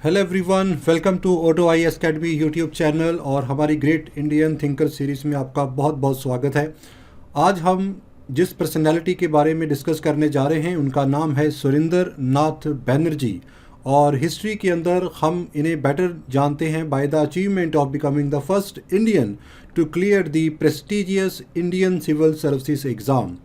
Hello everyone, welcome to auto I academy YouTube channel और हमारी great Indian thinker series में आपका बहुत बहुत स्वागत है। आज हम जिस पर्सनैलिटी के बारे में डिस्कस करने जा रहे हैं उनका नाम है सुरिंदर नाथ बनर्जी। और हिस्ट्री के अंदर हम इन्हें बेटर जानते हैं by the achievement of becoming the first Indian to clear the prestigious Indian civil services exam.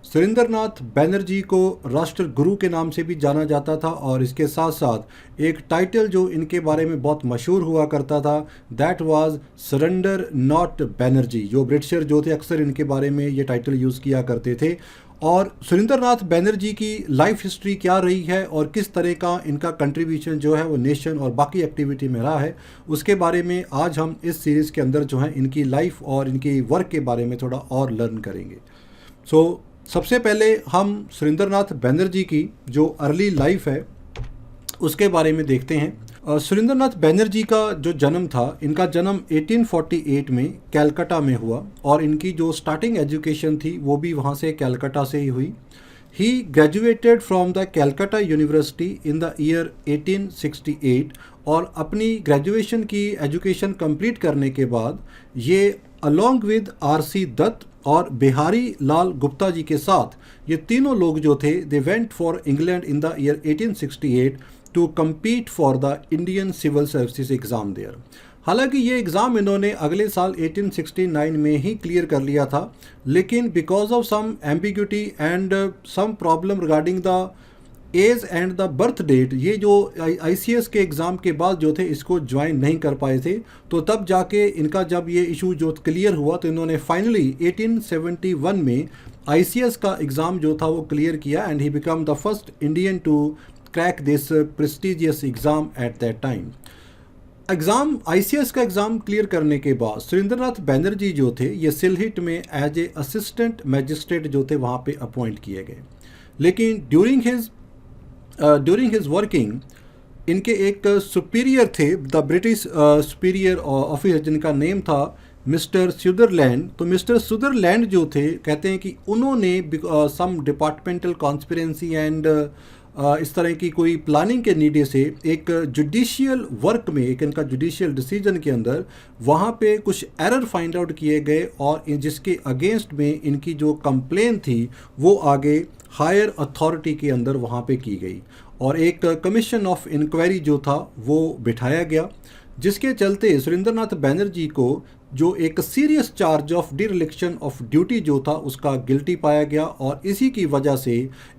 Surendra Nath Banerjee को राष्ट्र गुरु के नाम से भी जाना जाता था और इसके साथ साथ एक टाइटल जो इनके बारे में बहुत मशहूर हुआ करता था, that was surrender not Banerjee. जो ब्रिटिशर जो थे अक्सर इनके बारे में ये टाइटल यूज़ किया करते थे। और सुरिंदर नाथ बनर्जी की लाइफ हिस्ट्री क्या रही है और किस तरह का इनका कंट्रीब्यूशन जो है वो नेशन और बाकी एक्टिविटी में रहा है, उसके बारे में आज हम इस सीरीज़ के अंदर जो है इनकी लाइफ और इनकी वर्क के बारे में थोड़ा और लर्न करेंगे। सबसे पहले हम सुरिंदर नाथ बनर्जी की जो अर्ली लाइफ है उसके बारे में देखते हैं। सुरिंदर नाथ बनर्जी का जो जन्म था, इनका जन्म 1848 में कलकत्ता में हुआ और इनकी जो स्टार्टिंग एजुकेशन थी वो भी वहाँ से कलकत्ता से ही हुई। He graduated from the Calcutta university in the year 1868 और अपनी ग्रेजुएशन की एजुकेशन कंप्लीट करने के बाद ये अलॉन्ग विद आर.सी. दत्त और बिहारी लाल गुप्ता जी के साथ ये तीनों लोग जो थे they went for England in the year 1868 to compete for the Indian civil services exam there. हालांकि ये एग्ज़ाम इन्होंने अगले साल 1869 में ही क्लियर कर लिया था, लेकिन because of some ambiguity and some problem regarding the age and the birth date, ये जो ICS के एग्ज़ाम के बाद जो थे इसको ज्वाइन नहीं कर पाए थे। तो तब जाके इनका जब ये इशू जो क्लियर हुआ तो इन्होंने फाइनली 1871 में ICS का एग्ज़ाम जो था वो क्लियर किया and he become the first Indian to crack this prestigious exam at that time. ICS का एग्ज़ाम क्लियर करने के बाद सुरिंदर नाथ बनर्जी जो थे ये सिलहिट में एज ए असिस्टेंट मैजिस्ट्रेट जो थे वहाँ पे अपॉइंट किए गए। लेकिन ड्यूरिंग हिज वर्किंग इनके एक सुपीरियर थे, द ब्रिटिश सुपीरियर ऑफिसर जिनका नेम था मिस्टर सुदरलैंड। तो मिस्टर सुदरलैंड जो थे कहते हैं कि उन्होंने सम डिपार्टमेंटल कॉन्स्पिरेंसी एंड इस तरह की कोई प्लानिंग के नीडे से एक जुडिशियल वर्क में, एक इनका जुडिशियल डिसीजन के अंदर वहाँ पे कुछ एरर फाइंड आउट किए गए और जिसके अगेंस्ट में इनकी जो कंप्लेन थी वो आगे हायर अथॉरिटी के अंदर वहाँ पे की गई और एक कमीशन ऑफ इंक्वायरी जो था वो बिठाया गया, जिसके चलते सुरिंदर नाथ बनर्जी को जो एक serious charge of dereliction of duty जो था उसका गिल्टी पाया गया और इसी की वजह से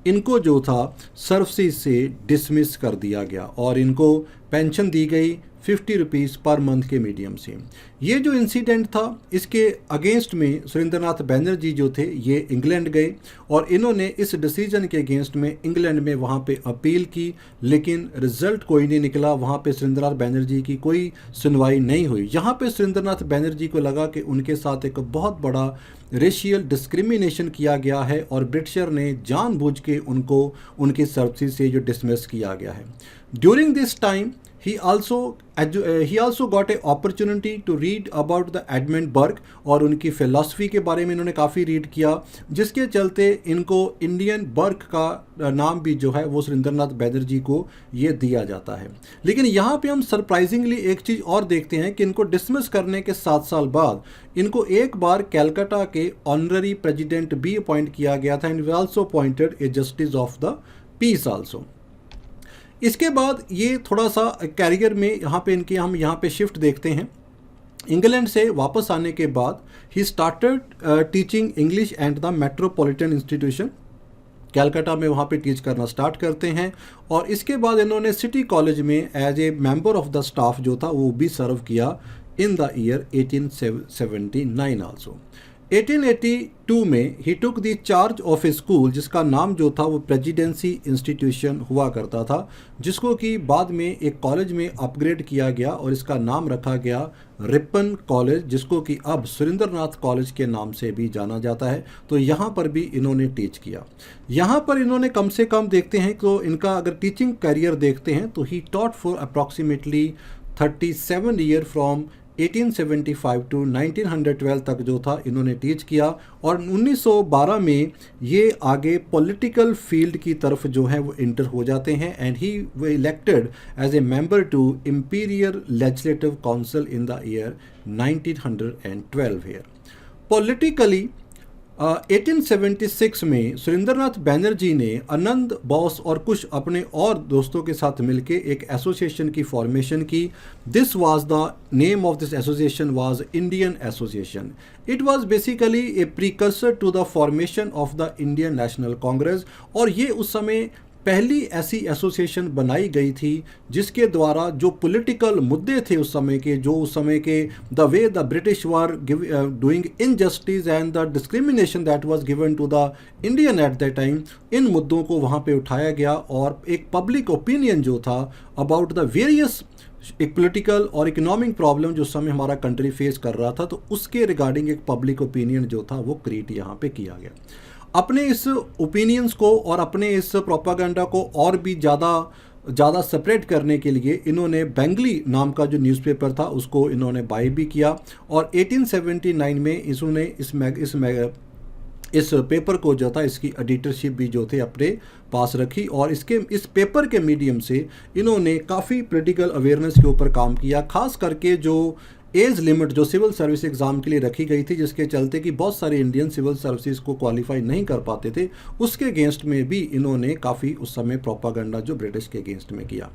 इनको जो था सर्विसेज से डिसमिस कर दिया गया और इनको पेंशन दी गई 50 रुपीज़ पर मंथ के मीडियम से। ये जो इंसिडेंट था इसके अगेंस्ट में सुरिंदर नाथ बनर्जी जो थे ये इंग्लैंड गए और इन्होंने इस डिसीजन के अगेंस्ट में इंग्लैंड में वहाँ पे अपील की, लेकिन रिजल्ट कोई नहीं निकला। वहाँ पे सुरिंदर नाथ बनर्जी की कोई सुनवाई नहीं हुई। यहाँ पे सुरिंदर नाथ बनर्जी को लगा कि उनके साथ एक बहुत बड़ा रेशियल डिस्क्रिमिनेशन किया गया है और ब्रिटिशर ने जानबूझ के उनको उनकी सर्विसेज से जो डिसमिस किया गया है। During this time he also got a opportunity to read about the Edmund Burke और उनकी फ़िलासफ़ी के बारे में इन्होंने काफ़ी रीड किया, जिसके चलते इनको इंडियन बर्क का नाम भी जो है वो सुरिंदर नाथ बनर्जी को ये दिया जाता है। लेकिन यहाँ पे हम सरप्राइजिंगली एक चीज़ और देखते हैं कि इनको डिसमिस करने के 7 साल बाद इनको एक बार कलकत्ता के ऑनररी प्रेसिडेंट भी अपॉइंट किया गया था and also appointed a justice of the peace also. इसके बाद ये थोड़ा सा कैरियर में हम यहाँ पे शिफ्ट देखते हैं। इंग्लैंड से वापस आने के बाद he started teaching English and the metropolitan institution, Calcutta में वहाँ पे टीच करना स्टार्ट करते हैं और इसके बाद इन्होंने सिटी कॉलेज में as a member of the staff जो था वो भी सर्व किया इन द ईयर 1879 आल्सो। 1882 में he took the charge of a school जिसका नाम जो था वो प्रेसिडेंसी इंस्टीट्यूशन हुआ करता था, जिसको कि बाद में एक कॉलेज में अपग्रेड किया गया और इसका नाम रखा गया रिपन कॉलेज, जिसको कि अब सुरिंदर नाथ कॉलेज के नाम से भी जाना जाता है। तो यहाँ पर भी इन्होंने टीच किया। यहाँ पर इन्होंने कम से कम देखते हैं तो इनका अगर टीचिंग करियर देखते हैं तो he taught for approximately 37 year from 1875 to 1912 तक जो था इन्होंने टीच किया, और 1912 में ये आगे पॉलिटिकल फील्ड की तरफ जो है वो इंटर हो जाते हैं, and he was elected as a member to imperial legislative council in the year 1912 here. Politically 1876 में सुरेंद्रनाथ बैनर्जी ने आनंद बोस और कुछ अपने और दोस्तों के साथ मिलकर एक एसोसिएशन की फॉर्मेशन की। This was the name of this association was Indian association. It was basically a precursor to the formation of the Indian National Congress, और ये उस समय पहली ऐसी एसोसिएशन बनाई गई थी जिसके द्वारा जो पॉलिटिकल मुद्दे थे उस समय के, जो उस समय के the way the British were doing injustice and the discrimination that was given to the Indian at that time, इन मुद्दों को वहाँ पे उठाया गया, और एक पब्लिक ओपिनियन जो था अबाउट द वेरियस एक पॉलिटिकल और इकोनॉमिक प्रॉब्लम जो समय हमारा कंट्री फेस कर रहा था, तो उसके रिगार्डिंग एक पब्लिक ओपिनियन जो था वो क्रिएट यहाँ पे किया गया। अपने इस ओपिनियंस को और अपने इस प्रोपागेंडा को और भी ज़्यादा सेपरेट करने के लिए इन्होंने बेंगली नाम का जो न्यूज़पेपर था उसको इन्होंने बाय भी किया, और 1879 में इन्होंने इस पेपर को जो था इसकी एडिटरशिप भी जो थे अपने पास रखी, और इस पेपर के मीडियम से इन्होंने काफ़ी पॉलिटिकल अवेयरनेस के ऊपर काम किया, खास करके जो एज लिमिट जो सिविल सर्विस एग्ज़ाम के लिए रखी गई थी, जिसके चलते कि बहुत सारे इंडियन सिविल सर्विसेज को क्वालिफाई नहीं कर पाते थे, उसके अगेंस्ट में भी इन्होंने काफ़ी उस समय प्रोपागेंडा जो ब्रिटिश के अगेंस्ट में किया।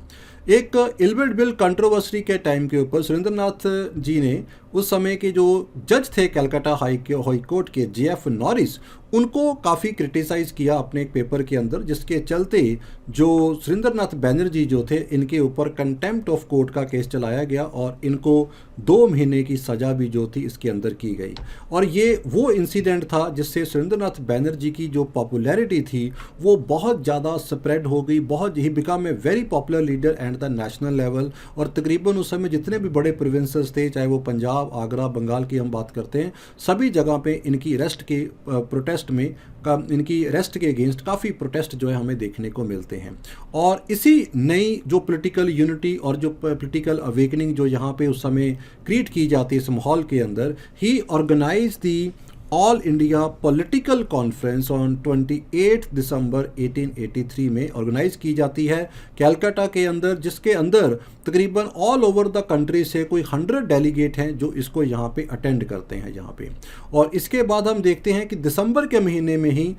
एक इल्बर्ट बिल कंट्रोवर्सी के टाइम के ऊपर सुरेंद्रनाथ जी ने उस समय के जो जज थे कलकत्ता हाई कोर्ट के JF नॉरिस, उनको काफ़ी क्रिटिसाइज़ किया अपने एक पेपर के अंदर, जिसके चलते जो सुरेंद्रनाथ बैनर्जी जो थे इनके ऊपर कंटेम्प्ट ऑफ कोर्ट का केस चलाया गया, और इनको 2 महीने की सज़ा भी जो थी इसके अंदर की गई। और ये वो इंसिडेंट था जिससे सुरेंद्रनाथ बैनर्जी की जो पॉपुलैरिटी थी वो बहुत ज़्यादा स्प्रेड हो गई, बहुत he become a very popular leader and the national level. और तकरीबन उस समय जितने भी बड़े प्रोविंसेस थे, चाहे वो पंजाब, आगरा, बंगाल की हम बात करते हैं, सभी जगह पे इनकी अरेस्ट के प्रोटेस्ट में इनकी अरेस्ट के अगेंस्ट काफ़ी प्रोटेस्ट जो है हमें देखने को मिलते हैं। और इसी नई जो पॉलिटिकल यूनिटी और जो पॉलिटिकल अवेकनिंग जो यहाँ पे उस समय क्रिएट की जाती है इस माहौल के अंदर, he organise the all India political conference on 28 December 1883 में ऑर्गेनाइज की जाती है कलकत्ता के अंदर, जिसके अंदर तकरीबन ऑल ओवर द कंट्री से कोई 100 डेलीगेट हैं जो इसको यहाँ पे अटेंड करते हैं यहाँ पे। और इसके बाद हम देखते हैं कि दिसंबर के महीने में ही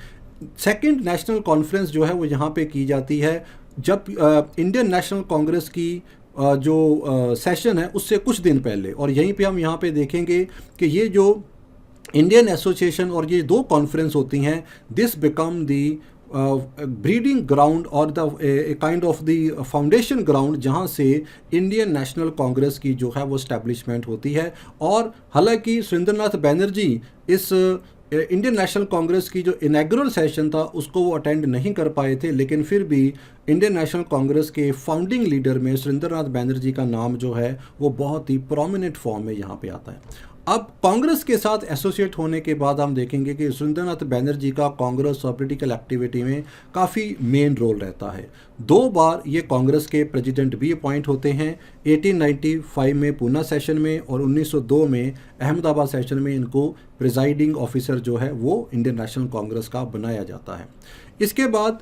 सेकंड नेशनल कॉन्फ्रेंस जो है वो यहाँ पे की जाती है, जब इंडियन नेशनल कांग्रेस की जो सेशन है उससे कुछ दिन पहले। और यहीं पे हम यहाँ पे देखेंगे कि ये जो इंडियन एसोसिएशन और ये 2 कॉन्फ्रेंस होती हैं, this become the breeding ground और the kind of the foundation ground जहाँ से इंडियन नेशनल कांग्रेस की जो है वो स्टैब्लिशमेंट होती है। और हालांकि सुरेंद्रनाथ बैनर्जी इस इंडियन नेशनल कांग्रेस की जो इनॉग्रल सेशन था उसको वो अटेंड नहीं कर पाए थे, लेकिन फिर भी इंडियन नेशनल कांग्रेस के फाउंडिंग लीडर में सुरेंद्रनाथ बैनर्जी का नाम जो है वो बहुत ही प्रोमिनेंट फॉर्म में यहाँ पे आता है। अब कांग्रेस के साथ एसोसिएट होने के बाद हम देखेंगे कि सुरेंद्रनाथ बैनर्जी का कांग्रेस और पॉलिटिकल एक्टिविटी में काफ़ी मेन रोल रहता है। 2 बार ये कांग्रेस के प्रेसिडेंट भी अपॉइंट होते हैं, 1895 में पूना सेशन में और 1902 में अहमदाबाद सेशन में इनको प्रिजाइडिंग ऑफिसर जो है वो इंडियन नेशनल कांग्रेस का बनाया जाता है। इसके बाद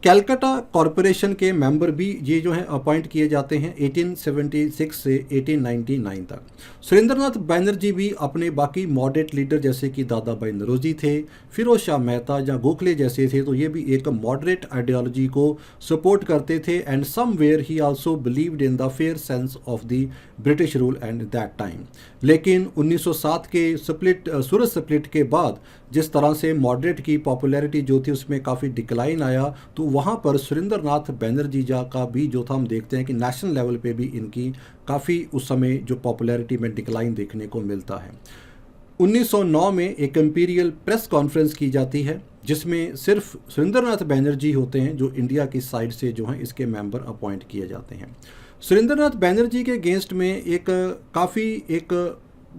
कलकत्ता कॉरपोरेशन के मेंबर भी ये जो है अपॉइंट किए जाते हैं 1876 से 1899 तक। सुरेंद्रनाथ बैनर्जी भी अपने बाकी मॉडरेट लीडर जैसे कि दादा भाई नौरोजी थे, फिरोज शाह मेहता या गोखले जैसे थे, तो ये भी एक मॉडरेट आइडियोलॉजी को सपोर्ट करते थे। And somewhere he also believed in the fair sense of the British rule and that time. लेकिन 1907 के सूरत स्प्लिट के बाद जिस तरह से मॉडरेट की पॉपुलैरिटी जो थी उसमें काफ़ी डिक्लाइन आया, तो वहाँ पर सुरेंद्रनाथ बैनर्जी का भी जो था हम देखते हैं कि नेशनल लेवल पे भी इनकी काफ़ी उस समय जो पॉपुलैरिटी में डिक्लाइन देखने को मिलता है। 1909 में एक इंपीरियल प्रेस कॉन्फ्रेंस की जाती है जिसमें सिर्फ सुरेंद्रनाथ बैनर्जी होते हैं जो इंडिया की साइड से जो हैं इसके मेंबर अपॉइंट किए जाते हैं। सुरेंद्रनाथ बैनर्जी के अगेंस्ट में एक काफ़ी एक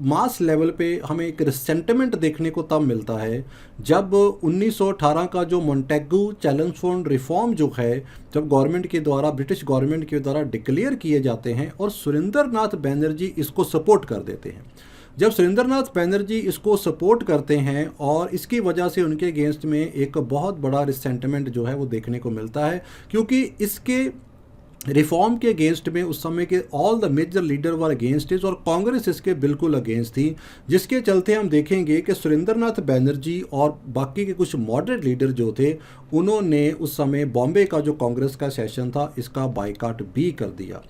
मास लेवल पे हमें एक रिसेंटमेंट देखने को तब मिलता है जब 1918 का जो मोंटेगू चैलेंजफोर्ड रिफॉर्म जो है, जब गवर्नमेंट के द्वारा, ब्रिटिश गवर्नमेंट के द्वारा डिक्लेयर किए जाते हैं और सुरेंद्रनाथ बैनर्जी इसको सपोर्ट कर देते हैं। जब सुरेंद्रनाथ बैनर्जी इसको सपोर्ट करते हैं और इसकी वजह से उनके अगेंस्ट में एक बहुत बड़ा रिसेंटमेंट जो है वो देखने को मिलता है, क्योंकि इसके रिफॉर्म के अगेंस्ट में उस समय के all the major leader were against is और कांग्रेस इसके बिल्कुल अगेंस्ट थी, जिसके चलते हम देखेंगे कि सुरेंद्रनाथ बैनर्जी और बाकी के कुछ मॉडरेट लीडर जो थे उन्होंने उस समय बॉम्बे का जो कांग्रेस का सेशन था इसका बायकॉट भी कर दिया।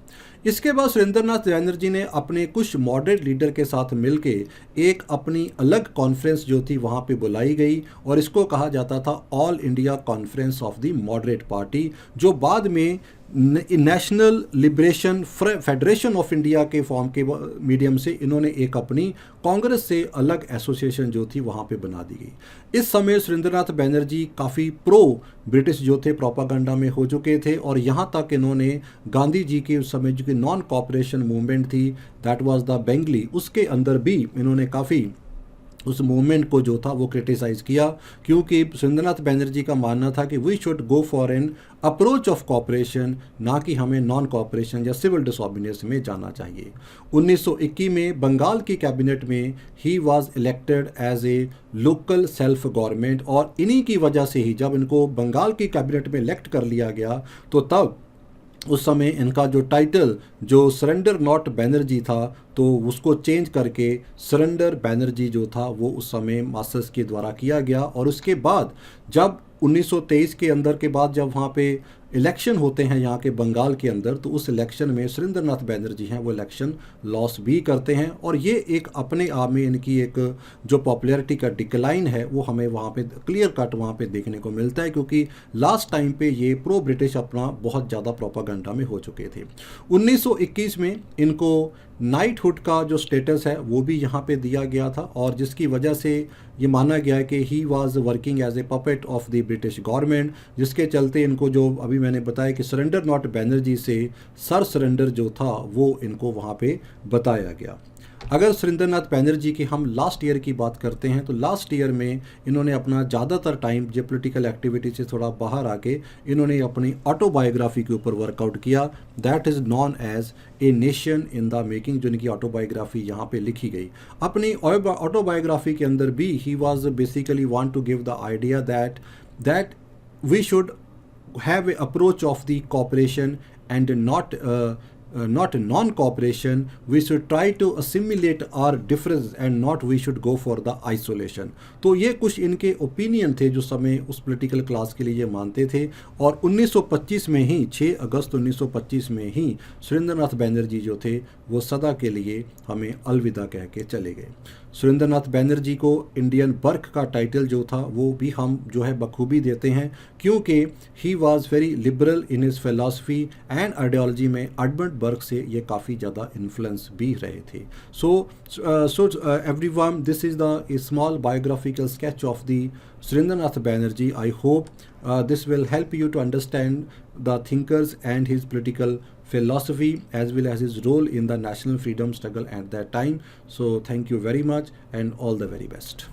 इसके बाद सुरेंद्रनाथ बैनर्जी ने अपने कुछ मॉडरेट लीडर के साथ मिलके एक अपनी अलग कॉन्फ्रेंस जो थी वहाँ पे बुलाई गई और इसको कहा जाता था all India conference of the moderate party, जो बाद में national liberation federation of India के फॉर्म के मीडियम से इन्होंने एक अपनी कांग्रेस से अलग एसोसिएशन जो थी वहाँ पे बना दी गई। इस समय सुरेंद्रनाथ बैनर्जी काफ़ी प्रो ब्रिटिश जो थे प्रोपागंडा में हो चुके थे और यहाँ तक इन्होंने गांधी जी की उस समय जो कि नॉन कॉपरेशन मूवमेंट थी, दैट वाज द बेंगली, उसके अंदर भी इन्होंने काफ़ी उस मूवमेंट को जो था वो क्रिटिसाइज़ किया, क्योंकि सुरेंद्रनाथ बैनर्जी का मानना था कि we should go for an approach of cooperation, ना कि हमें नॉन कॉपरेशन या सिविल डिसऑबीडियंस में जाना चाहिए। 1921 में बंगाल की कैबिनेट में he was elected as a local self government और इन्हीं की वजह से ही जब इनको बंगाल की कैबिनेट में इलेक्ट कर लिया गया तो तब उस समय इनका जो टाइटल जो सरेंडर नॉट बैनर्जी था तो उसको चेंज करके सरेंडर बैनर्जी जो था वो उस समय मास्टर्स के द्वारा किया गया। और उसके बाद जब 1923 के अंदर के बाद जब वहाँ पे इलेक्शन होते हैं यहाँ के बंगाल के अंदर, तो उस इलेक्शन में सुरेंद्रनाथ बैनर्जी हैं वो इलेक्शन लॉस भी करते हैं और ये एक अपने आप में इनकी एक जो पॉपुलैरिटी का डिक्लाइन है वो हमें वहाँ पे क्लियर कट वहाँ पे देखने को मिलता है, क्योंकि लास्ट टाइम पे ये प्रो ब्रिटिश अपना बहुत ज़्यादा प्रोपागंडा में हो चुके थे। 1921 में इनको नाइटहुड का जो स्टेटस है वो भी यहाँ पे दिया गया था और जिसकी वजह से ये माना गया कि he was working as a puppet of the British government, जिसके चलते इनको जो अभी मैंने बताया कि सरेंडर नॉट बैनर्जी से सर सरेंडर जो था वो इनको वहाँ पे बताया गया। अगर सुरेंद्रनाथ बैनर्जी की हम लास्ट ईयर की बात करते हैं तो लास्ट ईयर में इन्होंने अपना ज़्यादातर टाइम जो पॉलिटिकल एक्टिविटी से थोड़ा बाहर आके इन्होंने अपनी ऑटोबायोग्राफी के ऊपर वर्कआउट किया, that is known as a nation in the making, जो इनकी ऑटोबायोग्राफी यहाँ पे लिखी गई। अपनी ऑटोबायोग्राफी के अंदर भी he was basically want to give the idea that we should have a approach of the cooperation and not non-cooperation. We should try to assimilate our difference and not we should go for the isolation. तो ये कुछ इनके opinion थे जो समय उस political class के लिए ये मानते थे। और 1925 में ही 6 अगस्त 1925 में ही सुरेंद्रनाथ बैनर्जी जो थे वो सदा के लिए हमें अलविदा कह के चले गए। सुरेंद्रनाथ बैनर्जी को इंडियन बर्क का टाइटल जो था वो भी हम जो है बखूबी देते हैं, क्योंकि he was very liberal in his philosophy and ideology में एडमंड बर्क से ये काफ़ी ज़्यादा इन्फ्लुएंस भी रहे थे। So everyone, this is the small biographical sketch of the Surendranath Banerjee. I hope this will help you to understand the thinkers and his political philosophy as well as his role in the national freedom struggle at that time. So thank you very much and all the very best.